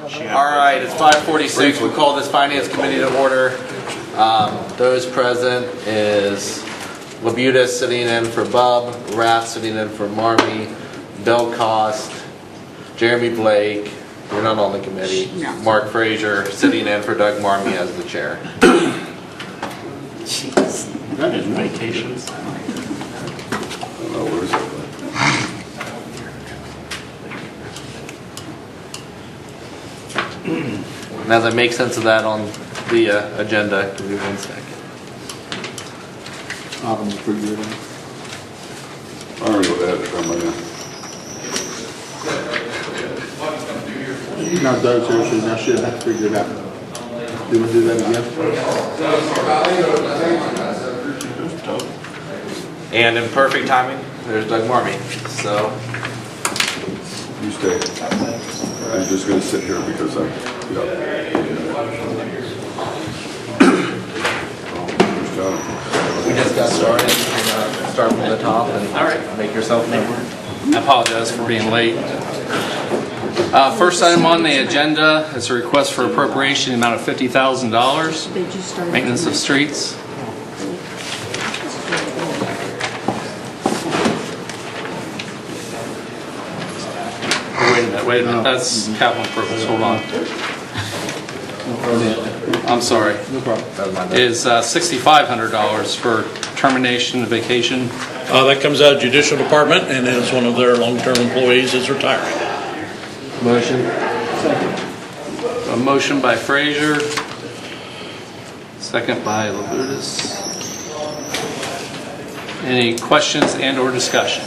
All right, it's 5:46. We call this Finance Committee to order. Those present is Labuda sitting in for Bub, Rath sitting in for Marmy, Bill Cost, Jeremy Blake, you're not on the committee, Mark Frazier sitting in for Doug Marmy as the chair. Jeez. That is vacations. And as I make sense of that on the agenda, give me 1 second. I'm figure it out. I don't know what that is from right now. Not those here, so I should have to figure it out. Do we do that again? And in perfect timing, there's Doug Marmy. So, You stay. I'm just gonna sit here because I'm, we just got started. Start from the top and make yourself known. I apologize for being late. First item on the agenda is a request for appropriation in the amount of $50,000, maintenance of streets. Wait a minute, that's capital improvements, hold on. I'm sorry. No problem. Is $6,500 for termination of vacation. That comes out of Judicial Department, and is one of their long-term employees is retiring. Motion. A motion by Frazier, second by Labuda. Any questions and or discussion?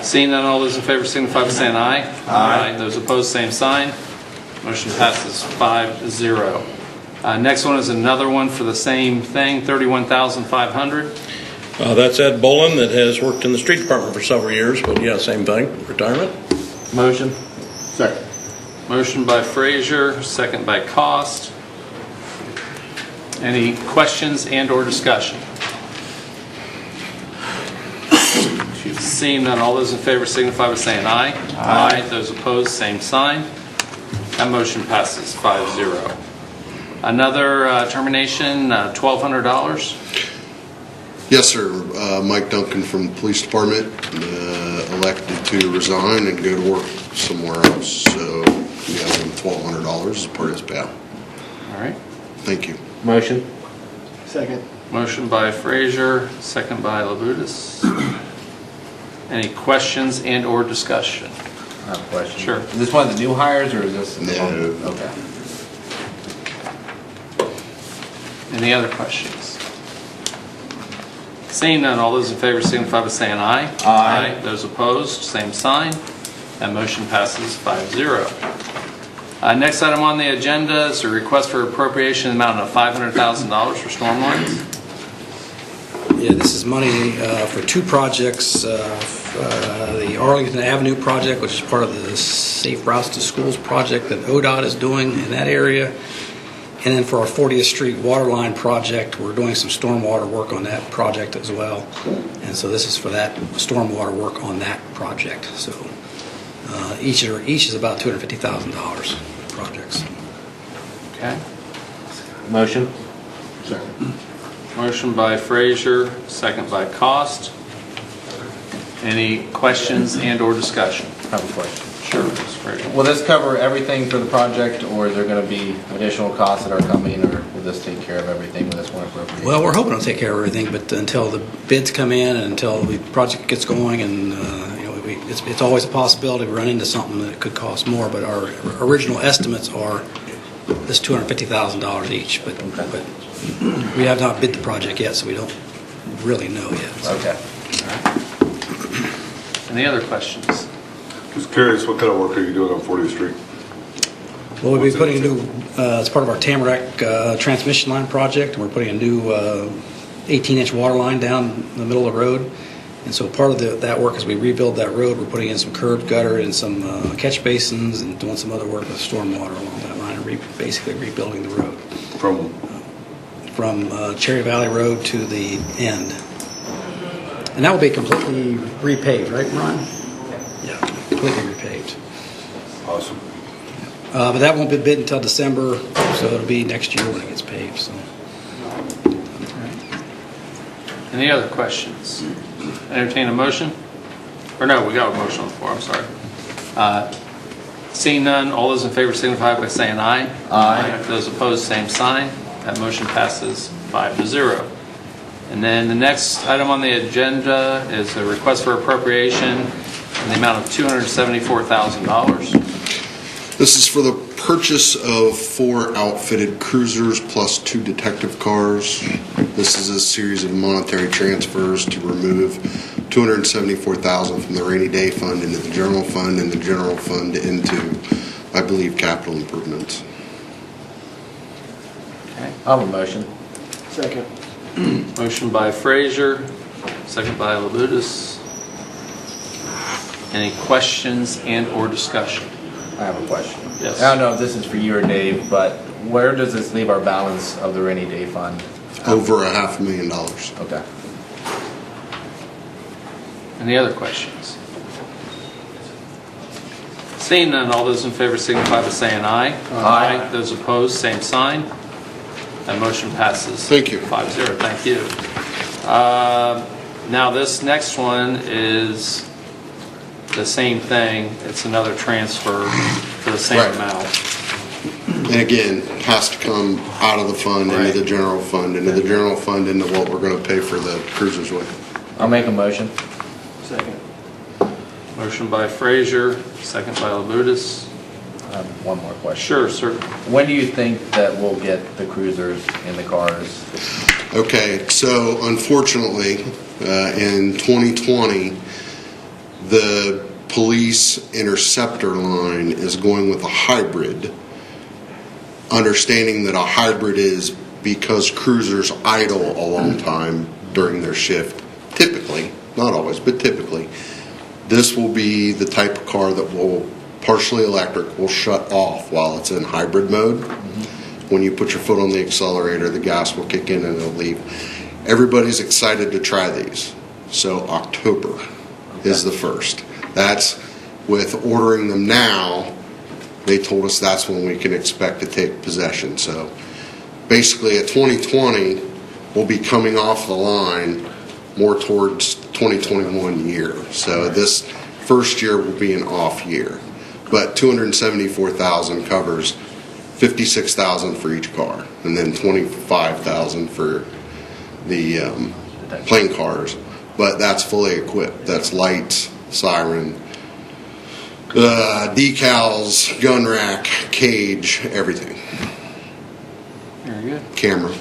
Seeing none, all those in favor signify by saying aye. Aye. Those opposed, same sign. Motion passes 5-0. Next one is another one for the same thing, $31,500. That's Ed Bolin that has worked in the street department for several years, but yeah, same thing, retirement. Motion. Second. Motion by Frazier, second by Cost. Any questions and or discussion? Seeing none, all those in favor signify by saying aye. Aye. Those opposed, same sign. That motion passes 5-0. Another termination, $1,200. Yes, sir. Mike Duncan from the police department elected to resign and go to work somewhere else. So we have him $1,200 as part of his payout. All right. Thank you. Motion. Second. Motion by Frazier, second by Labuda. Any questions and or discussion? I have a question. Sure. Is this one of the new hires or is this? No. Okay. Any other questions? Seeing none, all those in favor signify by saying aye. Aye. Those opposed, same sign. That motion passes 5-0. Next item on the agenda is a request for appropriation in the amount of $500,000 for storm lines. Yeah, this is money for two projects. The Arlington Avenue project, which is part of the Safe Routes to Schools project that ODOT is doing in that area. And then for our 40th Street Waterline project, we're doing some stormwater work on that project as well. And so this is for that stormwater work on that project. So each is about $250,000 projects. Okay. Motion. Second. Motion by Frazier, second by Cost. Any questions and or discussion? I have a question. Sure, Ms. Frazier. Will this cover everything for the project, or is there going to be additional costs that are coming, or will this take care of everything with this one appropriation? Well, we're hoping to take care of everything, but until the bids come in and until the project gets going, and it's always a possibility we run into something that could cost more. But our original estimates are this $250,000 each. But we have not bid the project yet, so we don't really know yet. So. Okay. All right. Any other questions? Just curious, what kind of work are you doing on 40th Street? Well, we'll be putting a new, it's part of our Tamarack transmission line project, and we're putting a new 18-inch water line down the middle of the road. And so part of that work, as we rebuild that road, we're putting in some curb gutter and some catch basins and doing some other work with stormwater along that line, and basically rebuilding the road. From Cherry Valley Road to the end. And that will be completely repaved, right, Ron? Yeah, completely repaved. Awesome. But that won't be bid until December, so it'll be next year when it gets paved, so. Any other questions? Entertain a motion? Or no, we got a motion on the floor, I'm sorry. Seeing none, all those in favor signify by saying aye. Aye. Those opposed, same sign. That motion passes 5-0. And then the next item on the agenda is a request for appropriation in the amount of $274,000. This is for the purchase of 4 outfitted cruisers plus 2 detective cars. This is a series of monetary transfers to remove $274,000 from the rainy day fund into the general fund, and the general fund into, I believe, capital improvements. I'll have a motion. Second. Motion by Frazier, second by Labutus. Any questions and or discussion? I have a question. Yes. I don't know if this is for you or Dave, but where does this leave our balance of the rainy day fund? Over $500,000. Okay. Any other questions? Seeing none, all those in favor signify by saying aye. Aye. Those opposed, same sign. That motion passes. Thank you. 5-0. Thank you. Now this next one is the same thing. It's another transfer for the same Right. amount. And again, has to come out of the fund Right. into the general fund, into the general fund, into what we're going to pay for the cruisers with. I'll make a motion. Second. Motion by Frazier, second by Labutus. I have one more question. Sure, sir. When do you think that we'll get the cruisers and the cars? Okay, so unfortunately, in 2020, the police interceptor line is going with a hybrid, understanding that a hybrid is because cruisers idle a long time during their shift, typically, not always, but typically. This will be the type of car that will, partially electric, will shut off while it's in hybrid mode. When you put your foot on the accelerator, the gas will kick in and it'll leave. Everybody's excited to try these. So October is the first. That's with ordering them now. They told us that's when we can expect to take possession. So basically at 2020, we'll be coming off the line more towards 2021 year. So this first year will be an off year. But $274,000 covers $56,000 for each car, and then $25,000 for the plane cars. But that's fully equipped. That's lights, siren, decals, gun rack, cage, everything. Very good. Camera.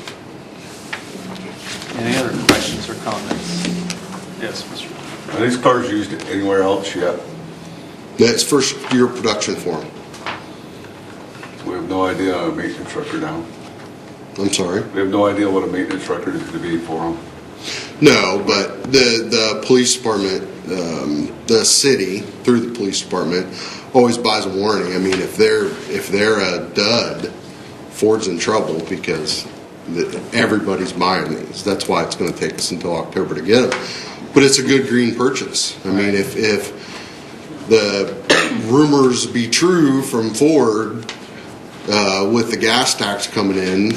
Any other questions or comments? Yes, Mr. Are these cars used anywhere else yet? That's first year production for them. We have no idea on a maintenance record now. I'm sorry. We have no idea what a maintenance record is going to be for them. No, but the police department, the city through the police department, always buys a warranty. I mean, if they're a dud, Ford's in trouble because everybody's buying these. That's why it's going to take us until October to get them. But it's a good green purchase. I mean, if the rumors be true from Ford, with the gas tax coming in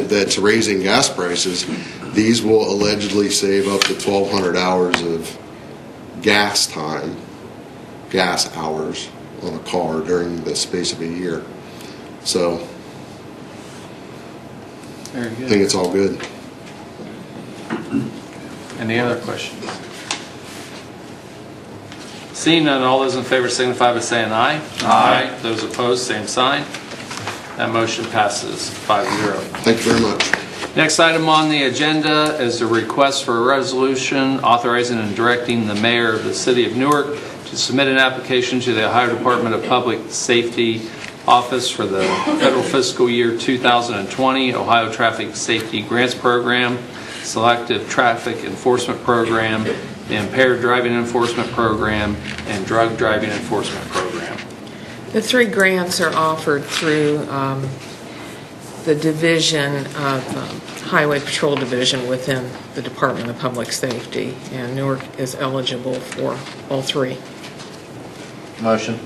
that's raising gas prices, these will allegedly save up to 1,200 hours of gas time, gas hours on a car during the space of a year. So Very I think good. it's all good. Any other questions? Seeing none, all those in favor signify by saying aye. Aye. Those opposed, same sign. That motion passes 5-0. Thank you very much. Next item on the agenda is a request for a resolution authorizing and directing the mayor of the city of Newark to submit an application to the Ohio Department of Public Safety Office for the federal fiscal year 2020 Ohio Traffic Safety Grants Program, Selective Traffic Enforcement Program, the Impaired Driving Enforcement Program, and Drug Driving Enforcement Program. The 3 grants are offered through the division of Highway Patrol Division within the Department of Public Safety, and Newark is eligible for all 3. Motion.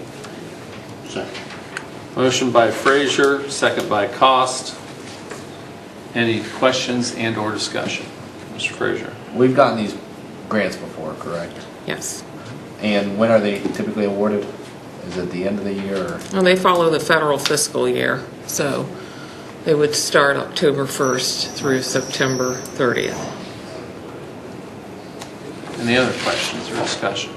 Motion by Frazier, second by Cost. Any questions and or discussion? Mr. Frazier. We've gotten these grants before, correct? Yes. And when are they typically awarded? Is it the end of the year or? Well, they follow the federal fiscal year, so they would start October 1st through September 30th. Any other questions or discussion?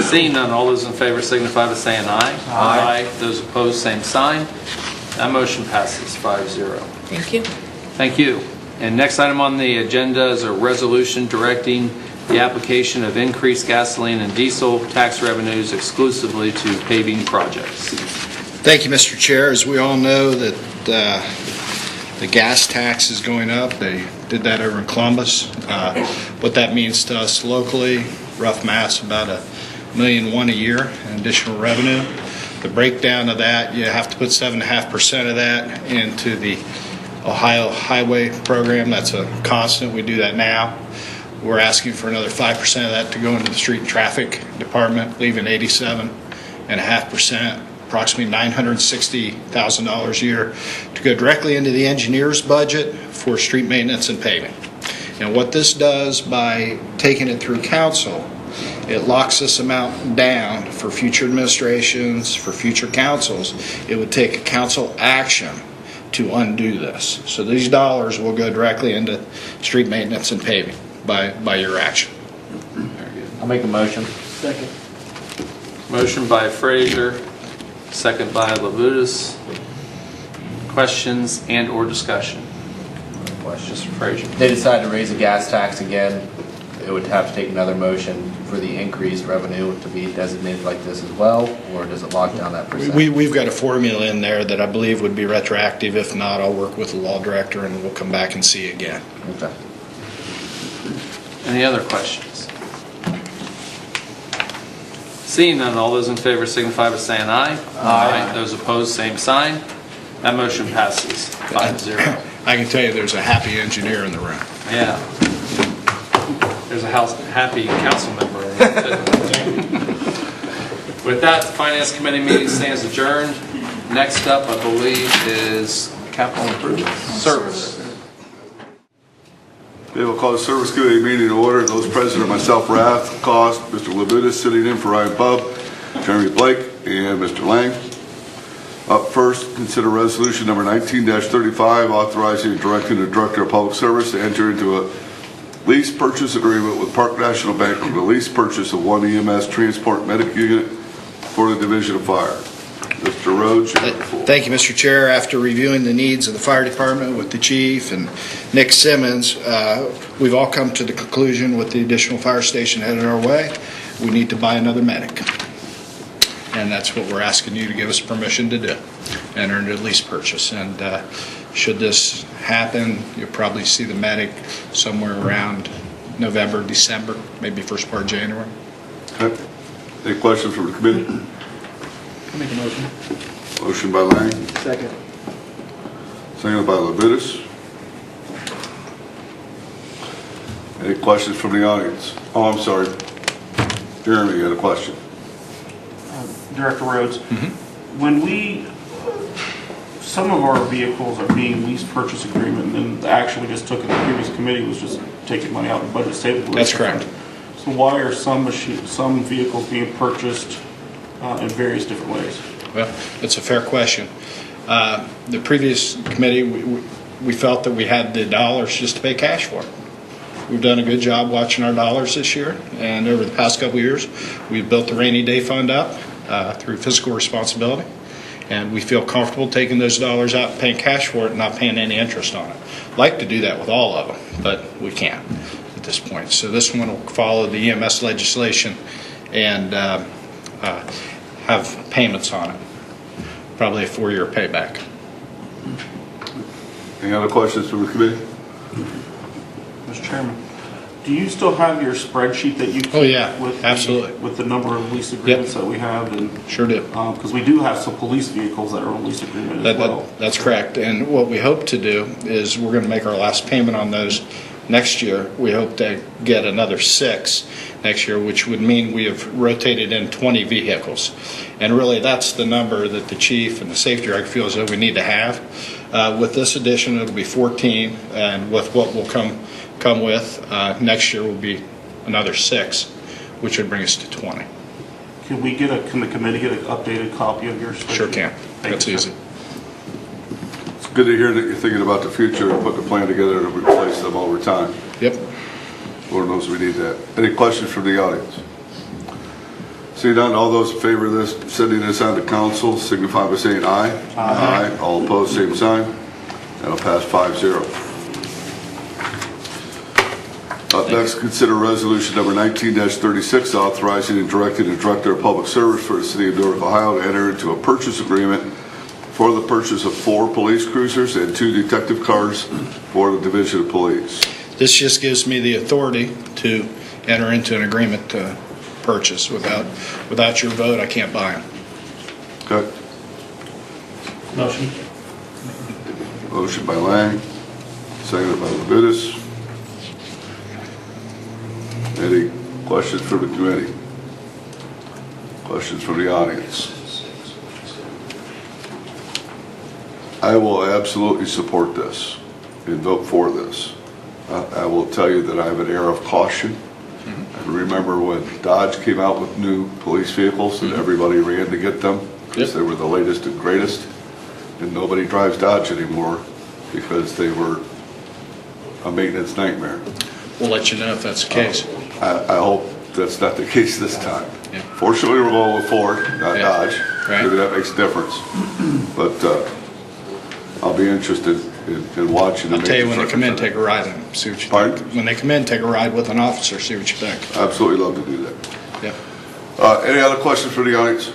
Seeing none, all those in favor signify by saying aye. Aye. Those opposed, same sign. That motion passes 5-0. Thank you. Thank you. And next item on the agenda is a resolution directing the application of increased gasoline and diesel tax revenues exclusively to paving projects. Thank you, Mr. Chair. As we all know that the gas tax is going up. They did that over in Columbus. What that means to us locally, rough maths, about $1.1 million a year in additional revenue. The breakdown of that, you have to put 7.5% of that into the Ohio Highway program. That's a constant. We do that now. We're asking for another 5% of that to go into the Street and Traffic Department, leaving 87.5%, approximately $960,000 a year, to go directly into the engineer's budget for street maintenance and paving. And what this does by taking it through council, it locks this amount down for future administrations, for future councils. It would take a council action to undo this. So these dollars will go directly into street maintenance and paving by your action. I'll make a motion. Second. Motion by Frazier, second by Labutus. Questions and or discussion? Questions. Mr. Frazier. They decide to raise the gas tax again, it would have to take another motion for the increased revenue to be designated like this as well, or does it lock down that percent? We've got a formula in there that I believe would be retroactive. If not, I'll work with the law director and we'll come back and see again. Okay. Any other questions? Seeing none, all those in favor signify by saying aye. Aye. Those opposed, same sign. That motion passes 5-0. I can tell you there's a happy engineer in the room. Yeah. There's a happy council member in there too. With that, the Finance Committee meeting stands adjourned. Next up, I believe, is capital improvement service. Okay, we'll call the Service Committee meeting to order. Those present are myself, Rath, Cost, Mr. Labutus, sitting in for Ryan Bubb, Jeremy Blake, and Mr. Lang. Up first, consider resolution number 19-35, authorizing and directing the Director of Public Service to enter into a lease purchase agreement with Park National Bank for the lease purchase of one EMS transport medic unit for the Division of Fire. Mr. Rhodes, you're the floor. Thank you, Mr. Chair. After reviewing the needs of the fire department with the chief and Nick Simmons, we've all come to the conclusion with the additional fire station headed our way, we need to buy another medic. And that's what we're asking you to give us permission to do, enter into a lease purchase. And should this happen, you'll probably see the medic somewhere around November, December, maybe first part of January. Okay. Any questions from the committee? I'll make a motion. Motion by Lang, Second. seconded by Labutus. Any questions from the audience? Oh, I'm sorry. Jeremy, you had a question. Director Rhodes, when some of our vehicles are being lease purchase agreement, and the action we just took in the previous committee was just taking money out of the budget stable. That's correct. So why are some vehicles being purchased in various different ways? Well, it's a fair question. The previous committee, we felt that we had the dollars just to pay cash for it. We've done a good job watching our dollars this year, and over the past couple of years, we've built the rainy day fund up through fiscal responsibility, and we feel comfortable taking those dollars out and paying cash for it and not paying any interest on it. I'd like to do that with all of them, but we can't at this point. So this one will follow the EMS legislation and have payments on it, probably a 4-year payback. Any other questions from the committee? Mr. Chairman, do you still have your spreadsheet that you keep? Oh, yeah, with absolutely. With the number of lease agreements that we have? And Sure do. because we do have some police vehicles that are on lease agreement as well. That's correct. And what we hope to do is we're going to make our last payment on those next year. We hope to get another 6. next year, which would mean we have rotated in 20 vehicles. And really, that's the number that the chief and the safety director feels that we need to have. With this addition, it'll be 14, and with what will come with next year will be another 6, which would bring us to 20. Can the committee get an updated copy of your spreadsheet? Sure can. That's easy. It's good to hear that you're thinking about the future and putting a plan together to replace them over time. Yep. Lord knows we need that. Any questions from the audience? Seeing none, all those in favor of this, sending this on to council, signify by saying aye. Aye. All opposed, same sign. That'll pass 5-0. Up next, consider resolution number 19-36, authorizing and directing the Director of Public Service for the City of Newark, Ohio to enter into a purchase agreement for the purchase of 4 police cruisers and 2 detective cars for the Division of Police. This just gives me the authority to enter into an agreement to purchase. Without your vote, I can't buy them. Okay. Motion. Motion by Lang, seconded by Labutus. Any questions from the committee? Questions from the audience? I will absolutely support this and vote for this. I will tell you that I have an air of caution. I remember when Dodge came out with new police vehicles and everybody ran to get them because they were the latest and greatest, and nobody drives Dodge anymore because they were a maintenance nightmare. We'll let you know if that's the case. I hope that's not the case this time. Yeah. Fortunately, we're going with Ford, not Dodge. Right. Maybe that makes a difference. But I'll be interested in watching. I'll tell you when they come in, take a ride and see what you Pardon? think. When they come in, take a ride with an officer, see what you think. Absolutely love to do that. Yeah. Any other questions for the audience?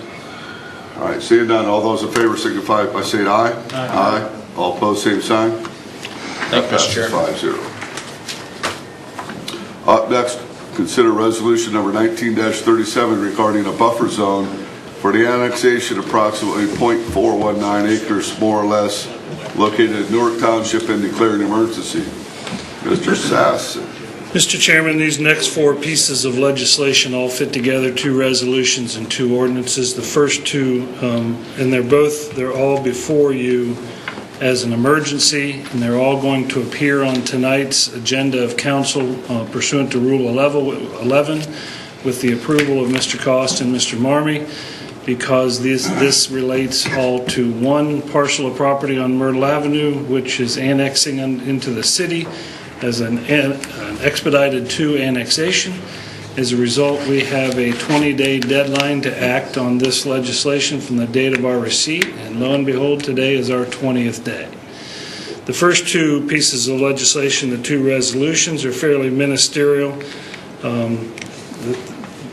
All right, seeing none, all those in favor signify by saying aye. Aye. All opposed, same sign. That passes 5-0. Up next, consider resolution number 19-37 regarding a buffer zone for the annexation of approximately .419 acres, more or less, located in Newark Township and declaring an emergency. Mr. Sass. Mr. Chairman, these next 4 pieces of legislation all fit together, 2 resolutions and 2 ordinances. The first 2, and they're all before you as an emergency, and they're all going to appear on tonight's agenda of council pursuant to Rule 11 with the approval of Mr. Cost and Mr. Marmee, because this relates all to 1 parcel of property on Myrtle Avenue, which is annexing into the city as an expedited 2 annexation. As a result, we have a 20-day deadline to act on this legislation from the date of our receipt, and lo and behold, today is our 20th day. The first 2 pieces of legislation, the 2 resolutions, are fairly ministerial,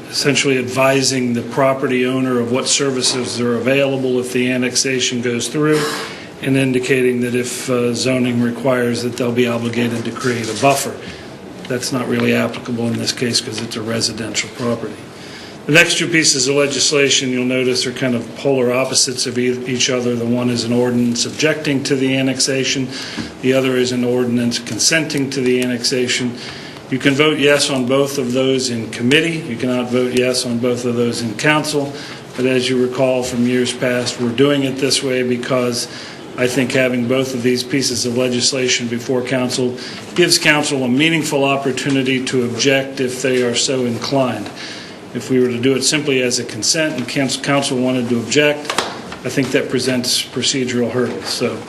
essentially advising the property owner of what services are available if the annexation goes through, and indicating that if zoning requires that they'll be obligated to create a buffer. That's not really applicable in this case because it's a residential property. The next 2 pieces of legislation, you'll notice, are kind of polar opposites of each other. The one is an ordinance objecting to the annexation. The other is an ordinance consenting to the annexation. You can vote yes on both of those in committee. You cannot vote yes on both of those in council. But as you recall from years past, we're doing it this way because I think having both of these pieces of legislation before council gives council a meaningful opportunity to object if they are so inclined. If we were to do it simply as a consent and council wanted to object, I think that presents procedural hurdles. So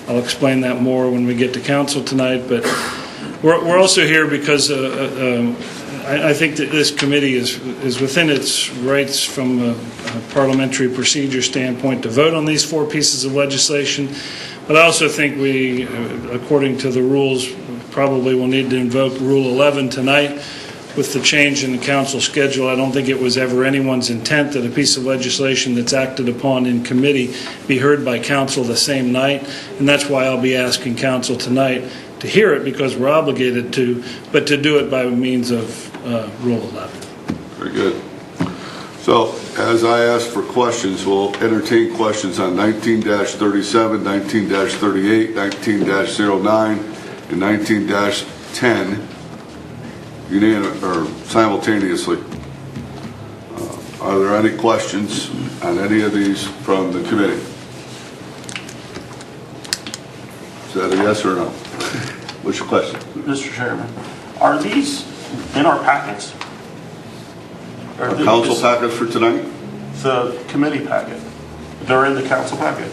I'll explain that more when we get to council tonight. But we're also here because I think that this committee is within its rights from a parliamentary procedure standpoint to vote on these 4 pieces of legislation. But I also think we, according to the rules, probably will need to invoke Rule 11 tonight. With the change in the council schedule, I don't think it was ever anyone's intent that a piece of legislation that's acted upon in committee be heard by council the same night. And that's why I'll be asking council tonight to hear it, because we're obligated to, but to do it by means of Rule 11. Very good. So, as I asked for questions, we'll entertain questions on 19-37, 19-38, 19-09, and 19-10. or simultaneously. Are there any questions on any of these from the committee? Is that a yes or no? What's your question? Mr. Chairman, are these in our packets? Our council packets for tonight? The committee packet. They're in the council packet.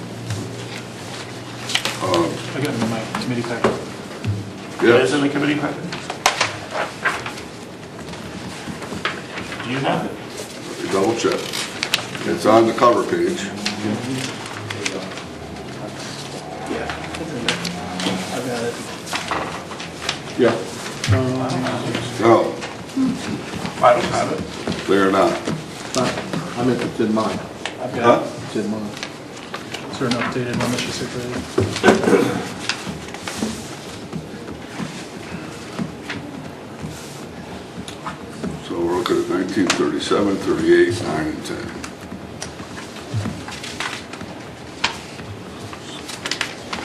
I got them in my committee packet. It is in the committee packet. Do you have it? Let me double check. It's on the cover page. I've got it. Yeah. No, I don't have it. they are not. I meant it's in mine. I've got it. It's in mine. Is there an updated one that she circulated? So we're looking at 1937, 38, 9, and 10.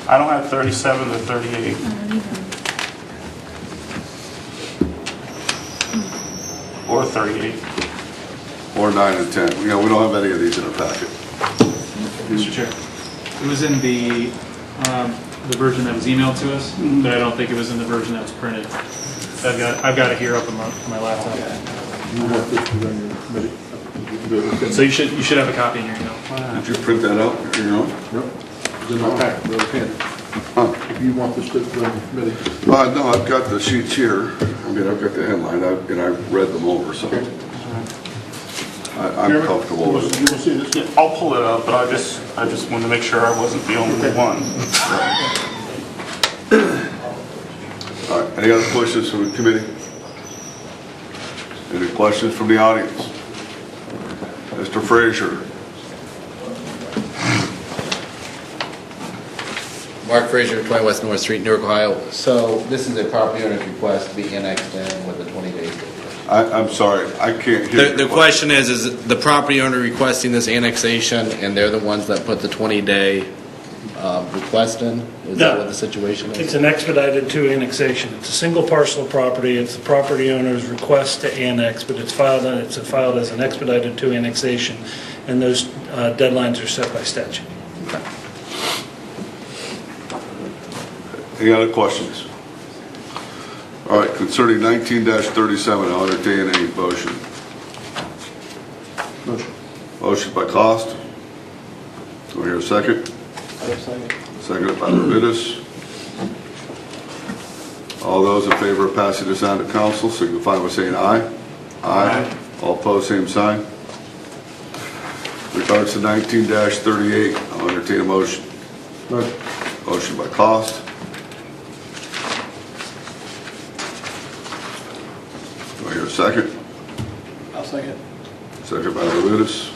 I don't have 37 to 38. Or 38. Or 9 and 10. We don't have any of these in our packet. Mr. Chair, it was in the version that was emailed to us, but I don't think it was in the version that was printed. I've got it here up on my laptop. You want this to run your committee? So you should have a copy in your email. Did you print that out? You know? Nope. It's in my packet, but okay. Huh. If you want this to run your committee. No, I've got the sheets here. I mean, I've got the headline, and I've read them over, so I'm comfortable with it. You want to see this? Yeah, I'll pull it up, but I just wanted to make sure I wasn't the only one. All right, any other questions from the committee? Any questions from the audience? Mr. Frazier? Mark Frazier, 20 West North Street, Newark, Ohio. So this is a property owner's request to be annexed in with a 20 days. I'm sorry, I can't hear The question is the property owner requesting this annexation, and they're the ones that put the 20-day request in? Is that what the situation It's is? an expedited to annexation. It's a single parcel of property. It's the property owner's request to annex, but it's filed as an expedited to annexation, and those deadlines are set by statute. Any other questions? All right, concerning 19-37, I'll entertain a motion. Motion. Motion by Cost. Do I hear a second? Seconded by Levitas. All those in favor of passing this on to council signify by saying aye. Aye. All opposed, same sign. Regards to 19-38, I'll entertain a motion. Motion. Motion by Cost. Do I hear a second? I'll second. Second by Levitas.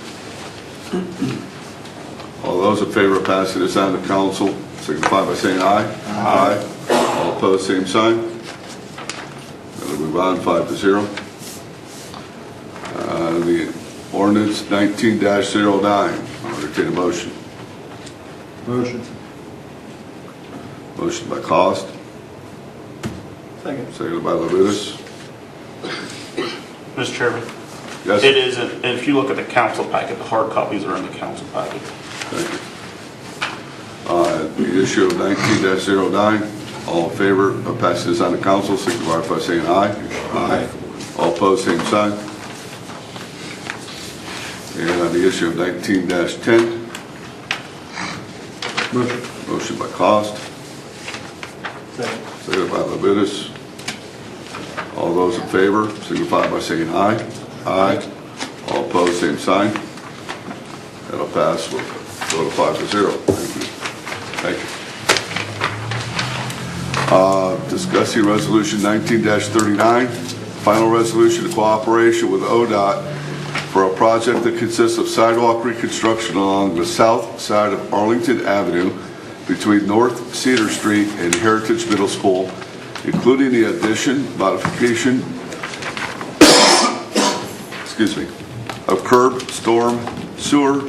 All those in favor of passing this on to council signify by saying aye. Aye. All opposed, same sign. We'll move on, 5-0. The ordinance 19-09, I'll entertain a motion. Motion. Motion by Cost. Second. Seconded by Levitas. Mr. Chairman, Yes? it is, and if you look at the council packet, the hard copies are in the council packet. Thank you. The issue of 19-09, all in favor of passing this on to council, signify by saying aye. Aye. All opposed, same sign. And on the issue of 19-10, Motion. motion by Cost, Second. seconded by Levitas. All those in favor, signify by saying aye. Aye. All opposed, same sign. That'll pass. We'll go to 5-0. Thank you. Discussing resolution 19-39, final resolution of cooperation with ODOT for a project that consists of sidewalk reconstruction along the south side of Arlington Avenue between North Cedar Street and Heritage Middle School, including the addition, modification, of curb, storm, sewer,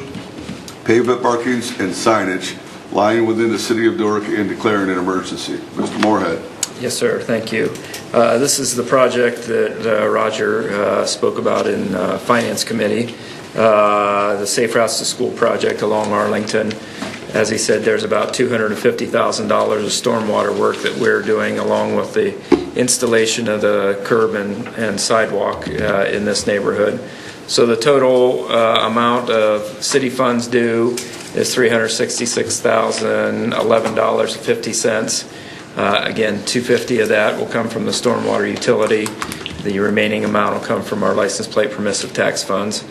pavement markings, and signage lying within the city of Newark and declaring an emergency. Mr. Moorhead. Yes, sir. Thank you. This is the project that Roger spoke about in Finance Committee, the Safe Routes to School project along Arlington. As he said, there's about $250,000 of stormwater work that we're doing along with the installation of the curb and sidewalk in this neighborhood. So the total amount of city funds due is $366,011.50. Again, $250 of that will come from the stormwater utility. The remaining amount will come from our license plate permissive tax funds.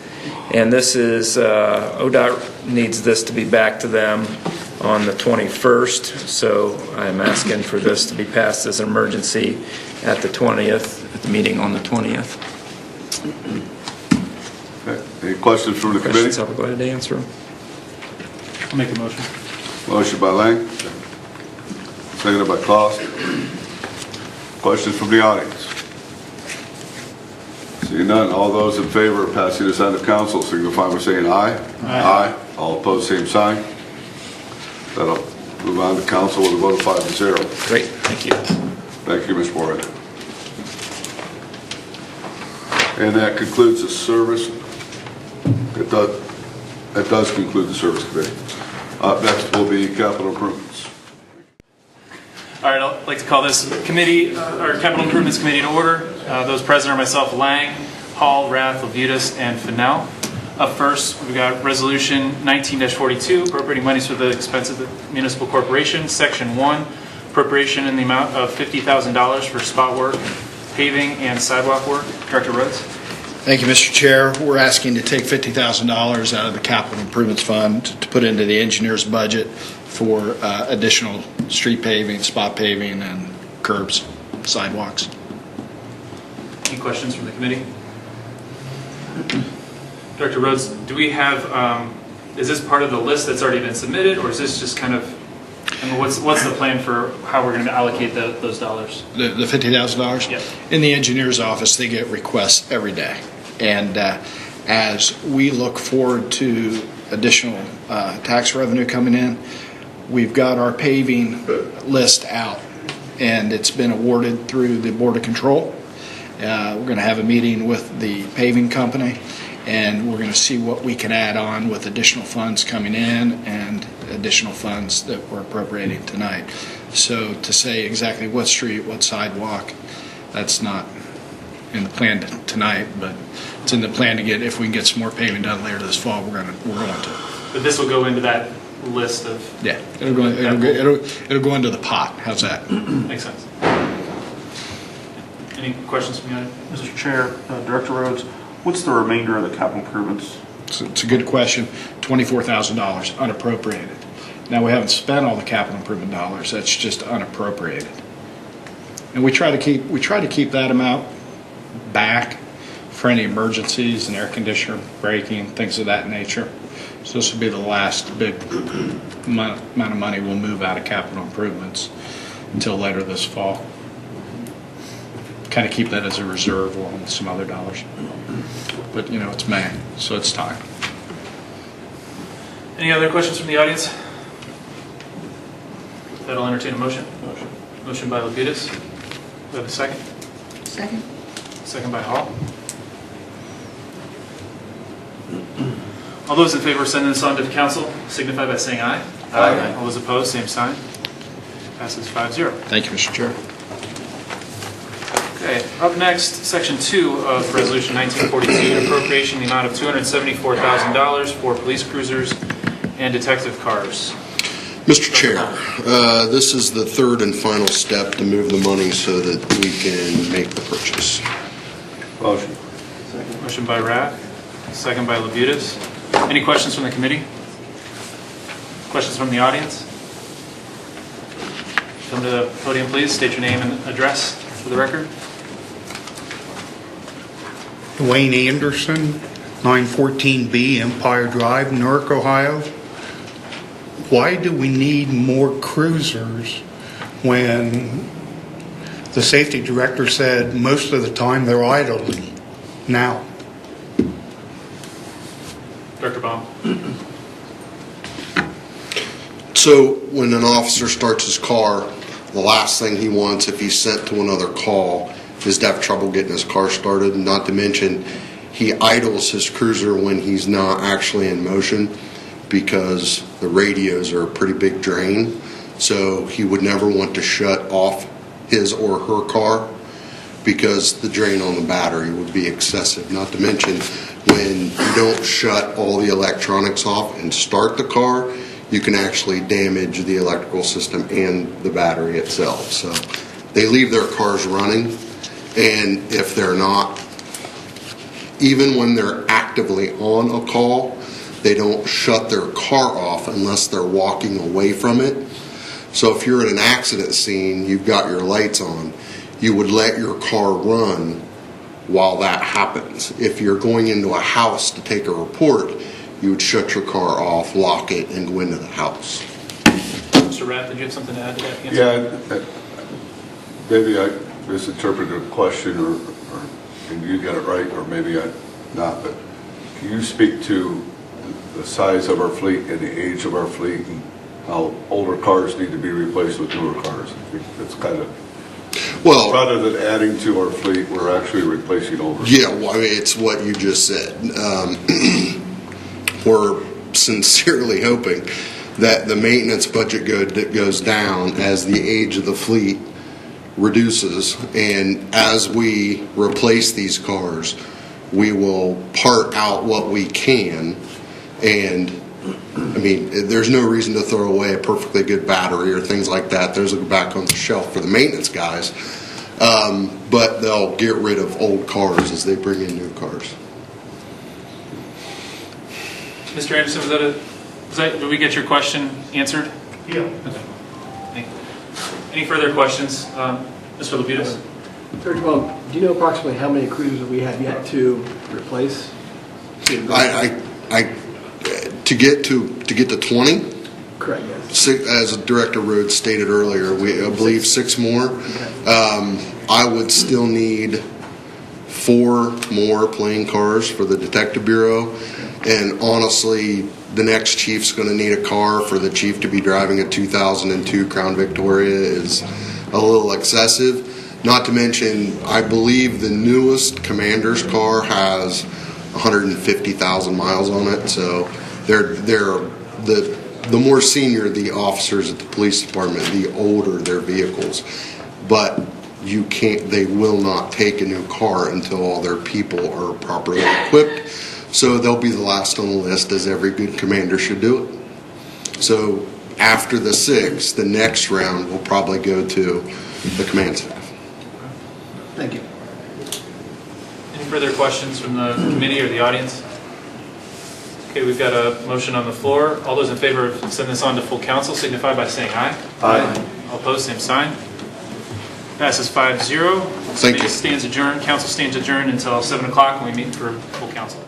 And this is, ODOT needs this to be back to them on the 21st, so I'm asking for this to be passed as an emergency at the 20th, at the meeting on the 20th. Okay. Any questions from the committee? Questions, I'll go ahead and answer them. I'll make a motion. Motion by Lang, seconded by Cost. Questions from the audience? Seeing none, all those in favor of passing this on to council signify by saying aye. Aye. All opposed, same sign. That'll move on to council with a vote of 5-0. Great, thank you. Thank you, Ms. Moran. And that concludes the service. That does conclude the service committee. Up next will be capital improvements. All right, I'd like to call this committee, or Capital Improvements Committee to order. Those present are myself, Lang, Hall, Rath, Labutus, and Fennell. Up first, we've got Resolution 19-42, appropriating monies for the expense of the municipal corporation. Section 1, appropriation in the amount of $50,000 for spot work, paving, and sidewalk work. Director Rhodes. Thank you, Mr. Chair. We're asking to take $50,000 out of the Capital Improvements Fund to put into the engineer's budget for additional street paving, spot paving, and curbs, sidewalks. Any questions from the committee? Director Rhodes, do we have, is this part of the list that's already been submitted, or is this just kind of, I mean, what's the plan for how we're going to allocate those dollars? The $50,000? Yep. In the engineer's office, they get requests every day. And as we look forward to additional tax revenue coming in, we've got our paving list out, and it's been awarded through the Board of Control. We're going to have a meeting with the paving company, and we're going to see what we can add on with additional funds coming in and additional funds that we're appropriating tonight. So to say exactly what street, what sidewalk, that's not in the plan tonight, but it's in the plan to get, if we can get some more paving done later this fall, we're going to. But this will go into that list of... Yeah, it'll go into the pot. How's that? Makes sense. Any questions from the audience? Mr. Chair, Director Rhodes, what's the remainder of the capital improvements? It's a good question. $24,000 unappropriated. Now, we haven't spent all the capital improvement dollars. That's just unappropriated. And we try to keep that amount back for any emergencies and air conditioner breaking, things of that nature. So this will be the last big amount of money we'll move out of capital improvements until later this fall. Kind of keep that as a reserve along with some other dollars. But, you know, it's May, so it's time. Any other questions from the audience? That'll entertain a motion. Motion by Labutus. Do we have a second? Second. Second by Hall. All those in favor of sending this on to the council signify by saying aye. Aye. All those opposed, same sign. Passes 5-0. Thank you, Mr. Chair. Okay, up next, Section 2 of Resolution 1942, appropriation in the amount of $274,000 for police cruisers and detective cars. Mr. Chair, this is the third and final step to move the money so that we can make the purchase. Motion. Motion by Rath, second by Labutus. Any questions from the committee? Questions from the audience? Come to the podium, please. State your name and address for the record. Dwayne Anderson, 914B Empire Drive, Newark, Ohio. Why do we need more cruisers when the safety director said most of the time they're idling now? Director Baum. So when an officer starts his car, the last thing he wants if he's sent to another call is to have trouble getting his car started. Not to mention, he idles his cruiser when he's not actually in motion because the radios are a pretty big drain. So he would never want to shut off his or her car because the drain on the battery would be excessive. Not to mention, when you don't shut all the electronics off and start the car, you can actually damage the electrical system and the battery itself. So they leave their cars running, and if they're not, even when they're actively on a call, they don't shut their car off unless they're walking away from it. So if you're at an accident scene, you've got your lights on, you would let your car run while that happens. If you're going into a house to take a report, you would shut your car off, lock it, and go into the house. Mr. Rath, did you have something to add to that answer? Yeah, maybe I misinterpreted the question, or and you got it right, or maybe I not, but can you speak to the size of our fleet and the age of our fleet and how older cars need to be replaced with newer cars? I think that's kind of, well, rather than adding to our fleet, we're actually replacing older. Yeah, well, I mean, it's what you just said. We're sincerely hoping that the maintenance budget goes down as the age of the fleet reduces, and as we replace these cars, we will part out what we can. And I mean, there's no reason to throw away a perfectly good battery or things like that. Those will go back on the shelf for the maintenance guys, but they'll get rid of old cars as they bring in new cars. Mr. Anderson, did we get your question answered? Yeah. Okay. Thank you. Any further questions? Mr. Labutus? First of all, do you know approximately how many cruisers we have yet to replace? To get to 20? Correct, yes. Six, as Director Rhodes stated earlier, I believe 6 more. Okay. I would still need 4 more playing cars for the Detective Bureau. And honestly, the next chief's going to need a car. For the chief to be driving a 2002 Crown Victoria is a little excessive. Not to mention, I believe the newest Commander's car has 150,000 miles on it. So the more senior the officers at the police department, the older their vehicles. But they will not take a new car until all their people are properly equipped. So they'll be the last on the list, as every good commander should do it. So after the 6, the next round will probably go to the command staff. Thank you. Any further questions from the committee or the audience? Okay, we've got a motion on the floor. All those in favor of sending this on to full council signify by saying aye. Aye. All opposed, same sign. Passes 5-0. Thank you. Stands adjourned. Council stands adjourned until 7 o'clock when we meet for full council.